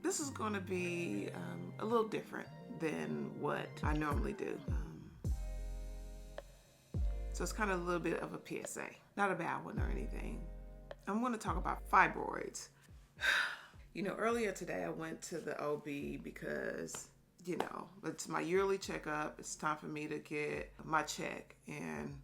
this is going to be a little different than what I normally do. So it's kind of a little bit of a PSA, not a bad one or anything. I'm going to talk about fibroids. You know, earlier today I went to the OB because, you know, it's my yearly checkup. It's time for me to get my check. And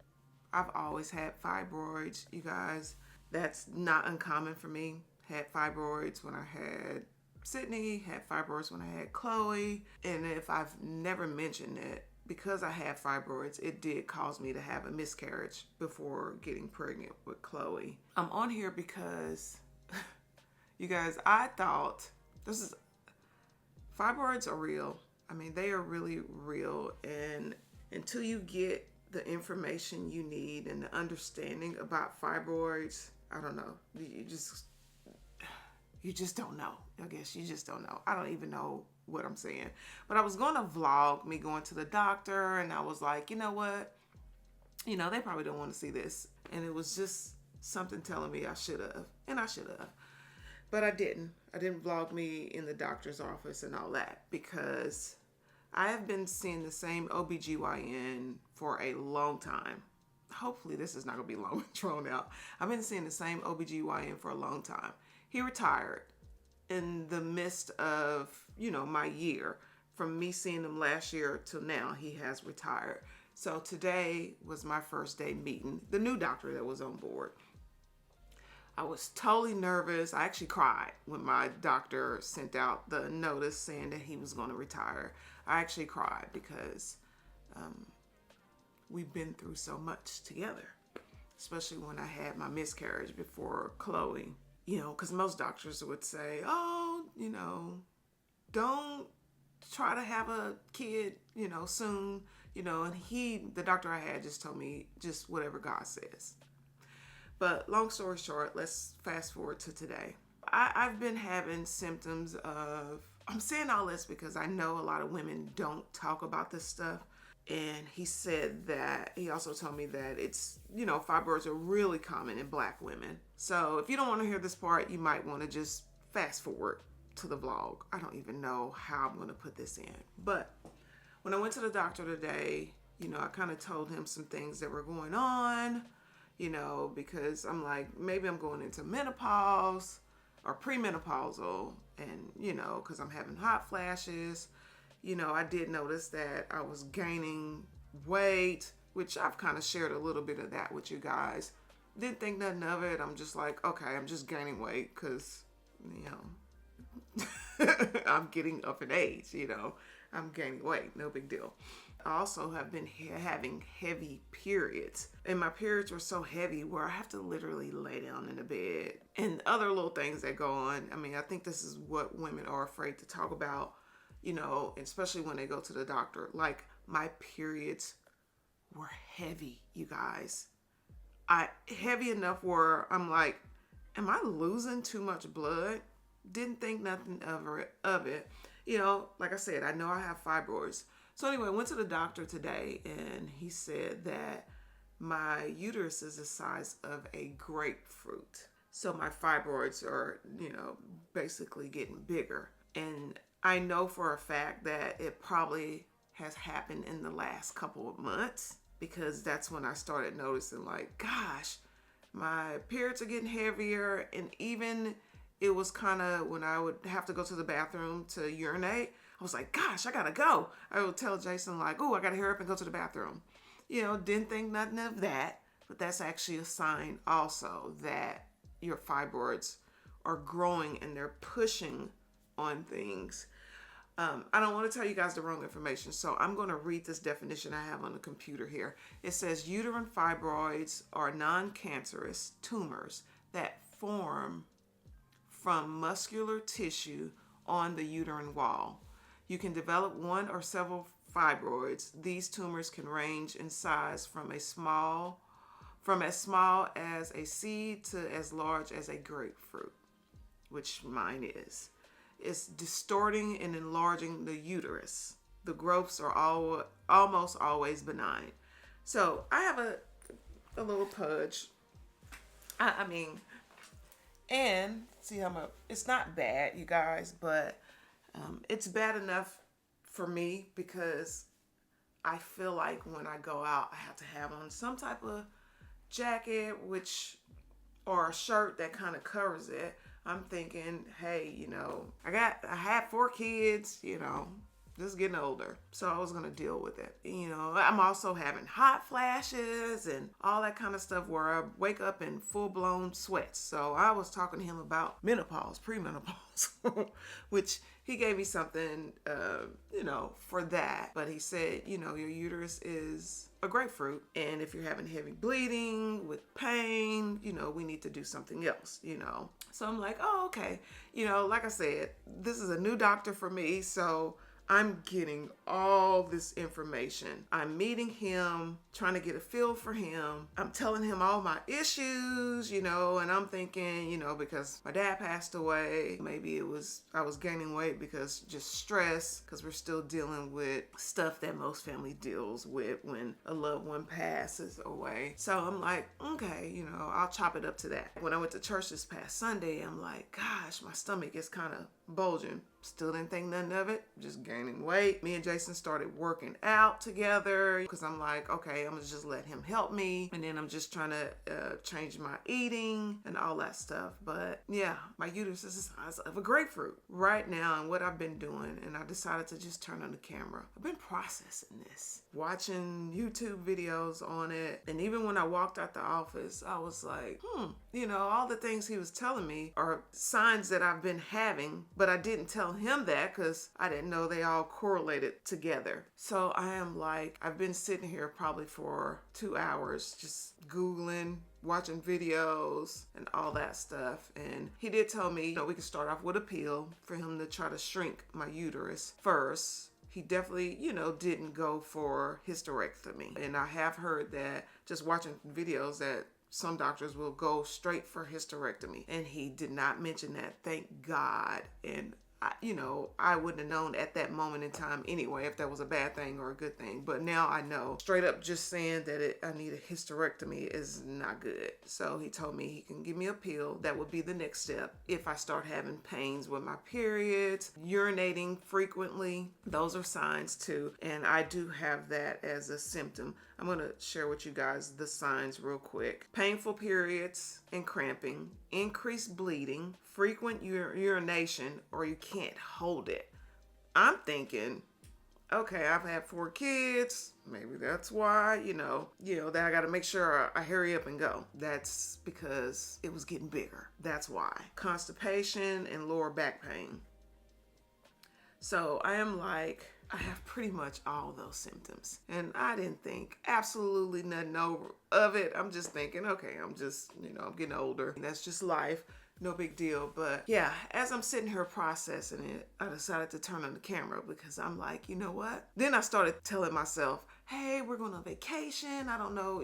I've always had fibroids, you guys. That's not uncommon for me. Had fibroids when I had Sydney, had fibroids when I had Chloe. And if I've never mentioned it, because I had fibroids, it did cause me to have a miscarriage before getting pregnant with Chloe. I'm on here because, you guys, I thought fibroids are real. I mean, they are really real. And until you get the information you need and the understanding about fibroids, I don't know. You just don't know. I guess you just don't know. I don't even know what I'm saying. But I was going to vlog me going to the doctor, and I was like, you know what? You know, they probably don't want to see this. And it was just something telling me I should have. And I should have. But I didn't. I didn't vlog me in the doctor's office and all that because I have been seeing the same OBGYN for a long time. Hopefully this is not going to be long and drawn out. I've been seeing the same OBGYN for a long time. He retired in the midst of, you know, my year. From me seeing him last year till now, he has retired. So today was my first day meeting the new doctor that was on board. I was totally nervous. I actually cried when my doctor sent out the notice saying that he was going to retire. I actually cried because we've been through so much together, especially when I had my miscarriage before Chloe. You know, because most doctors would say, oh, you know, don't try to have a kid, you know, soon, you know, and the doctor I had just told me just whatever God says. But long story short, let's fast forward to today. I've been having symptoms of, I'm saying all this because I know a lot of women don't talk about this stuff. And he said that, he also told me that it's, you know, fibroids are really common in Black women. So if you don't want to hear this part, you might want to just fast forward to the vlog. I don't even know how I'm going to put this in. But when I went to the doctor today, you know, I kind of told him some things that were going on, you know, because I'm like, maybe I'm going into menopause or premenopausal, and, you know, because I'm having hot flashes. You know, I did notice that I was gaining weight, which I've kind of shared a little bit of that with you guys. Didn't think nothing of it. I'm just like, okay, I'm just gaining weight because, you know, I'm getting up in age, you know. I'm gaining weight, no big deal. I also have been having heavy periods. And my periods were so heavy where I have to literally lay down in the bed. And other little things that go on. I mean, I think this is what women are afraid to talk about. You know, especially when they go to the doctor. Like, my periods were heavy, you guys. Heavy enough where I'm like, am I losing too much blood? Didn't think nothing of it. You know, like I said, I know I have fibroids. So anyway, I went to the doctor today, and he said that my uterus is the size of a grapefruit. So my fibroids are, you know, basically getting bigger. And I know for a fact that it probably has happened in the last couple of months because that's when I started noticing, like, gosh, my periods are getting heavier. And even it was kind of when I would have to go to the bathroom to urinate, I was like, gosh, I gotta go. I would tell Jason, like, oh, I gotta hurry up and go to the bathroom. You know, didn't think nothing of that, but that's actually a sign also that your fibroids are growing and they're pushing on things. I don't want to tell you guys the wrong information, so I'm going to read this definition I have on the computer here. It says uterine fibroids are non-cancerous tumors that form from muscular tissue on the uterine wall. You can develop one or several fibroids. These tumors can range in size from as small as a seed to as large as a grapefruit, which mine is. It's distorting and enlarging the uterus. The growths are almost always benign. So I have a little pudge. I mean, and see how much, it's not bad, you guys, but It's bad enough for me because I feel like when I go out, I have to have on some type of jacket, or a shirt that kind of covers it. I'm thinking, hey, I had 4 kids, just getting older. So I was going to deal with it. I'm also having hot flashes and all that kind of stuff where I wake up in full-blown sweats. So I was talking to him about menopause, premenopause, which he gave me something, for that. But he said, your uterus is a grapefruit. And if you're having heavy bleeding with pain, we need to do something else, So I'm like, oh, okay. Like I said, this is a new doctor for me. So I'm getting all this information. I'm meeting him, trying to get a feel for him. I'm telling him all my issues, and I'm thinking, because my dad passed away, maybe I was gaining weight because just stress, because we're still dealing with stuff that most family deals with when a loved one passes away. So I'm like, okay, I'll chop it up to that. When I went to church this past Sunday, I'm like, gosh, my stomach is kind of bulging. Still didn't think nothing of it, just gaining weight. Me and Jason started working out together because I'm like, okay, I'm gonna just let him help me. And then I'm just trying to change my eating and all that stuff. But yeah, my uterus is the size of a grapefruit right now. And what I've been doing, and I decided to just turn on the camera. I've been processing this, watching YouTube videos on it. And even when I walked out the office, I was like, all the things he was telling me are signs that I've been having, but I didn't tell him that because I didn't know they all correlated together. So I've been sitting here probably for 2 hours just Googling, watching videos and all that stuff. And he did tell me, we could start off with a pill for him to try to shrink my uterus first. He definitely, didn't go for hysterectomy. And I have heard that just watching videos that some doctors will go straight for hysterectomy. And he did not mention that, thank God. And I wouldn't have known at that moment in time anyway if that was a bad thing or a good thing. But now I know. Straight up just saying that I need a hysterectomy is not good. So he told me he can give me a pill. That would be the next step. If I start having pains with my periods, urinating frequently, those are signs too. And I do have that as a symptom. I'm going to share with you guys the signs real quick. Painful periods and cramping, increased bleeding, frequent urination, or you can't hold it. I'm thinking, okay, I've had 4 kids. Maybe that's why, that I got to make sure I hurry up and go. That's because it was getting bigger. That's why. Constipation and lower back pain. So I have pretty much all those symptoms. And I didn't think absolutely nothing of it. I'm just thinking, okay, I'm just, I'm getting older. That's just life. No big deal. But yeah, as I'm sitting here processing it, I decided to turn on the camera because I'm like, you know what? Then I started telling myself, hey, we're going on vacation. I don't know,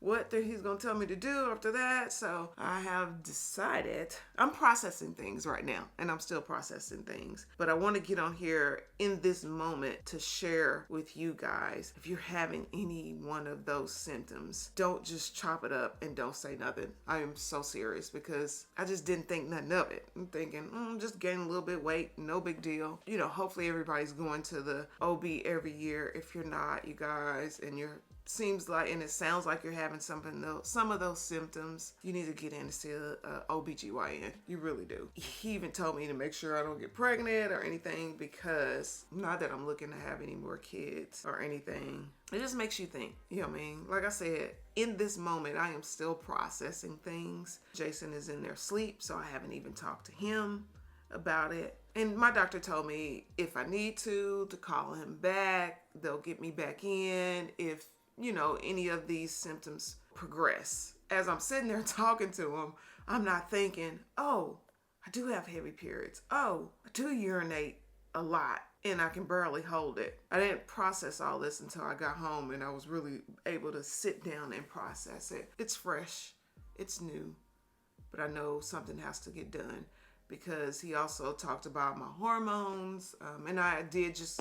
what he's going to tell me to do after that. So I have decided, I'm processing things right now, and I'm still processing things. But I want to get on here in this moment to share with you guys, if you're having any one of those symptoms, don't just chop it up and don't say nothing. I am so serious because I just didn't think nothing of it. I'm thinking, I'm just gaining a little bit of weight, no big deal. Hopefully everybody's going to the OB every year. If you're not, you guys, and it sounds like you're having some of those symptoms, you need to get in to see a OBGYN. You really do. He even told me to make sure I don't get pregnant or anything, because not that I'm looking to have any more kids or anything. It just makes you think, Like I said, in this moment, I am still processing things. Jason is in their sleep, so I haven't even talked to him about it. And my doctor told me if I need to call him back, they'll get me back in if, any of these symptoms progress. As I'm sitting there talking to him, I'm not thinking, oh, I do have heavy periods. Oh, I do urinate a lot and I can barely hold it. I didn't process all this until I got home and I was really able to sit down and process it. It's fresh. It's new. But I know something has to get done, because he also talked about my hormones. And I did just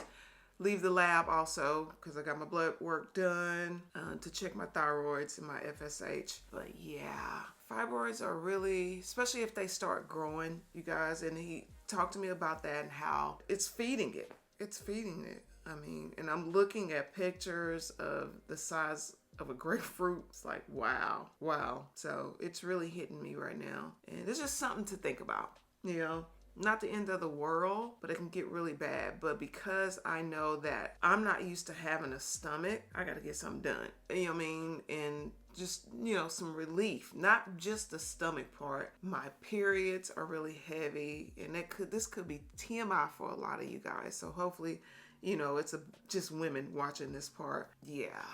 leave the lab also because I got my blood work done to check my thyroids and my FSH. But yeah, fibroids are really, especially if they start growing, you guys, and he talked to me about that and how it's feeding it. It's feeding it. I mean, and I'm looking at pictures of the size of a grapefruit. It's like, wow, wow. So it's really hitting me right now. And it's just something to think about, you know. Not the end of the world, but it can get really bad. But because I know that I'm not used to having a stomach, I got to get something done. You know what I mean? And just, you know, some relief, not just the stomach part. My periods are really heavy, and this could be TMI for a lot of you guys. So hopefully, you know, it's just women watching this part. Yeah,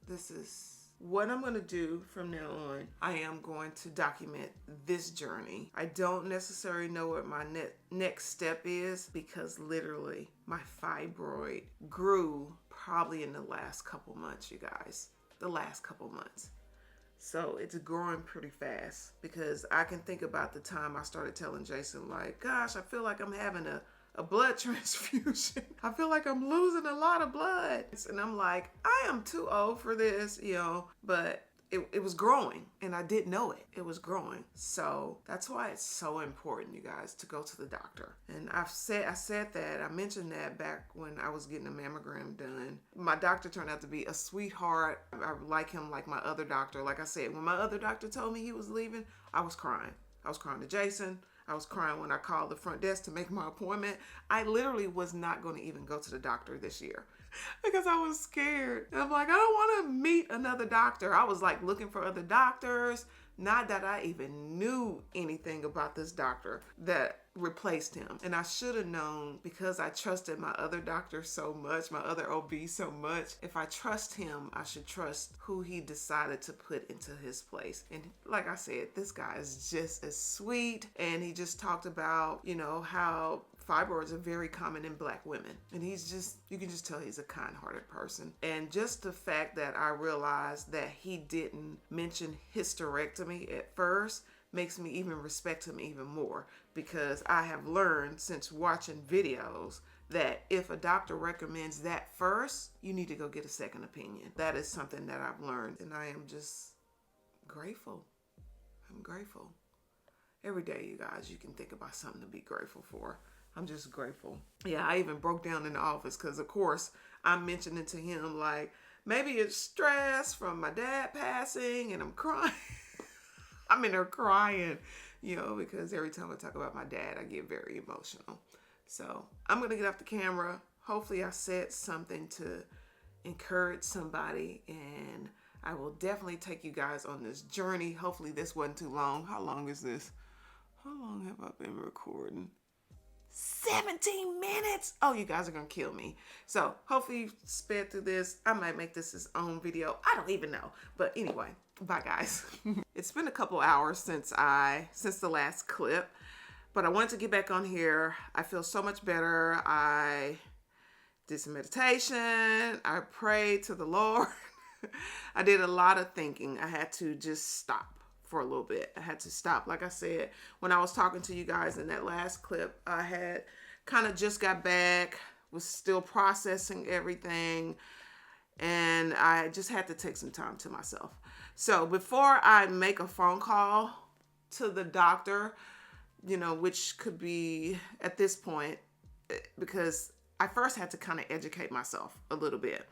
this is what I'm going to do from now on. I am going to document this journey. I don't necessarily know what my next step is, because literally my fibroid grew probably in the last couple months, you guys. The last couple months. So it's growing pretty fast, because I can think about the time I started telling Jason, like, gosh, I feel like I'm having a blood transfusion. I feel like I'm losing a lot of blood. And I'm like, I am too old for this, you know, but it was growing, and I didn't know it. It was growing. So that's why it's so important, you guys, to go to the doctor. And I mentioned that back when I was getting a mammogram done. My doctor turned out to be a sweetheart. I like him like my other doctor. Like I said, when my other doctor told me he was leaving, I was crying. I was crying to Jason. I was crying when I called the front desk to make my appointment. I literally was not going to even go to the doctor this year because I was scared. And I'm like, I don't want to meet another doctor. I was like looking for other doctors. Not that I even knew anything about this doctor that replaced him. And I should have known, because I trusted my other doctor so much, my other OB so much. If I trust him, I should trust who he decided to put into his place. And like I said, this guy is just as sweet. And he just talked about, you know, how fibroids are very common in Black women. And you can just tell he's a kind-hearted person. And just the fact that I realized that he didn't mention hysterectomy at first makes me even respect him even more, because I have learned since watching videos that if a doctor recommends that first, you need to go get a second opinion. That is something that I've learned, and I am just grateful. I'm grateful. Every day, you guys, you can think about something to be grateful for. I'm just grateful. Yeah, I even broke down in the office because, of course, I'm mentioning to him, like, maybe it's stress from my dad passing, and I'm crying. I'm in there crying, you know, because every time I talk about my dad, I get very emotional. So I'm going to get off the camera. Hopefully I said something to encourage somebody, and I will definitely take you guys on this journey. Hopefully this wasn't too long. How long is this? How long have I been recording? 17 minutes. Oh, you guys are gonna kill me. So hopefully you sped through this. I might make this his own video. I don't even know. But anyway, bye guys. It's been a couple hours since the last clip, but I wanted to get back on here. I feel so much better. I did some meditation. I prayed to the Lord. I did a lot of thinking. I had to just stop for a little bit. I had to stop. Like I said, when I was talking to you guys in that last clip, I had kind of just got back, was still processing everything, and I just had to take some time to myself. So before I make a phone call to the doctor, you know, which could be at this point, because I first had to kind of educate myself a little bit.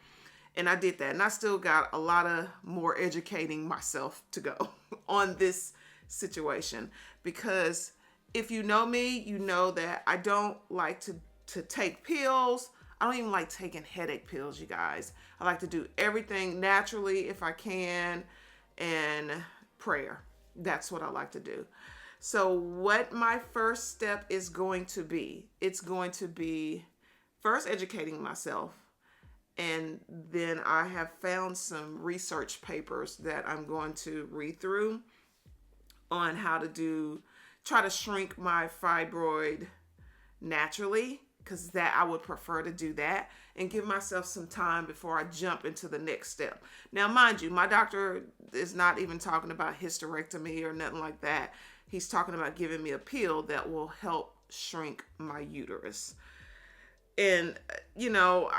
And I did that. And I still got a lot of more educating myself to go on this situation. Because if you know me, you know that I don't like to take pills. I don't even like taking headache pills, you guys. I like to do everything naturally if I can, and prayer. That's what I like to do. So what my first step is going to be, it's going to be first educating myself. And then I have found some research papers that I'm going to read through on how to try to shrink my fibroid naturally, because that I would prefer to do that, and give myself some time before I jump into the next step. Now, mind you, my doctor is not even talking about hysterectomy or nothing like that. He's talking about giving me a pill that will help shrink my uterus. And, you know,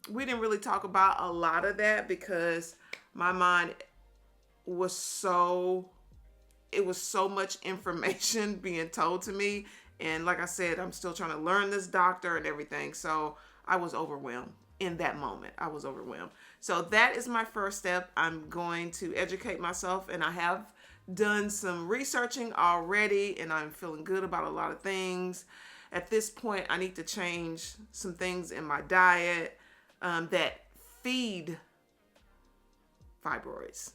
we didn't really talk about a lot of that because my mind was so it was so much information being told to me. And like I said, I'm still trying to learn this doctor and everything. So I was overwhelmed in that moment. I was overwhelmed. So that is my first step. I'm going to educate myself, and I have done some researching already, and I'm feeling good about a lot of things. At this point, I need to change some things in my diet that feed fibroids.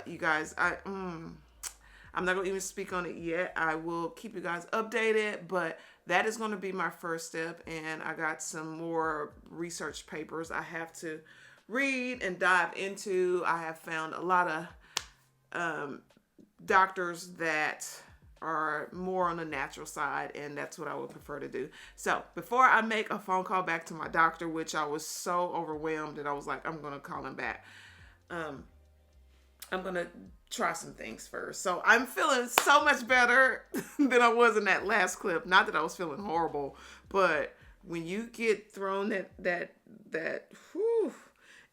You guys, I'm not going to even speak on it yet. I will keep you guys updated, but that is going to be my first step. And I got some more research papers I have to read and dive into. I have found a lot of doctors that are more on the natural side, and that's what I would prefer to do. So before I make a phone call back to my doctor, which I was so overwhelmed that I was like, I'm going to call him back. I'm going to try some things first. So I'm feeling so much better than I was in that last clip. Not that I was feeling horrible, but when you get thrown that whew,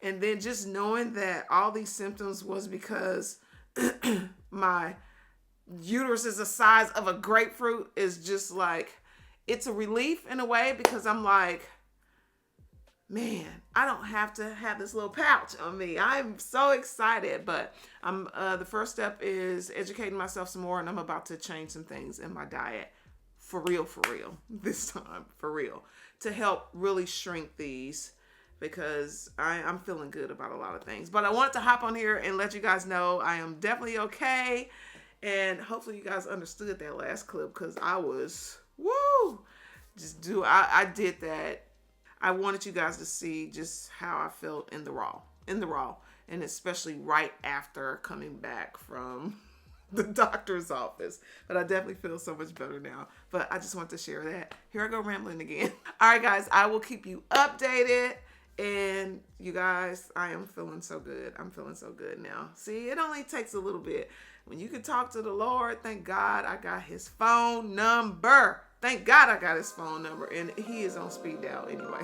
and then just knowing that all these symptoms was because my uterus is the size of a grapefruit is just like, it's a relief in a way, because I'm like, man, I don't have to have this little pouch on me. I'm so excited. But I'm the first step is educating myself some more, and I'm about to change some things in my diet for real this time, for real, to help really shrink these, because I'm feeling good about a lot of things. But I wanted to hop on here and let you guys know I am definitely okay. And hopefully you guys understood that last clip, because I was, I did that. I wanted you guys to see just how I felt in the raw, and especially right after coming back from the doctor's office. But I definitely feel so much better now. But I just want to share that. Here I go rambling again. All right, guys, I will keep you updated. And you guys, I am feeling so good. I'm feeling so good now. See, it only takes a little bit. When you can talk to the Lord, thank God I got his phone number. Thank God I got his phone number, and he is on speed dial anyway.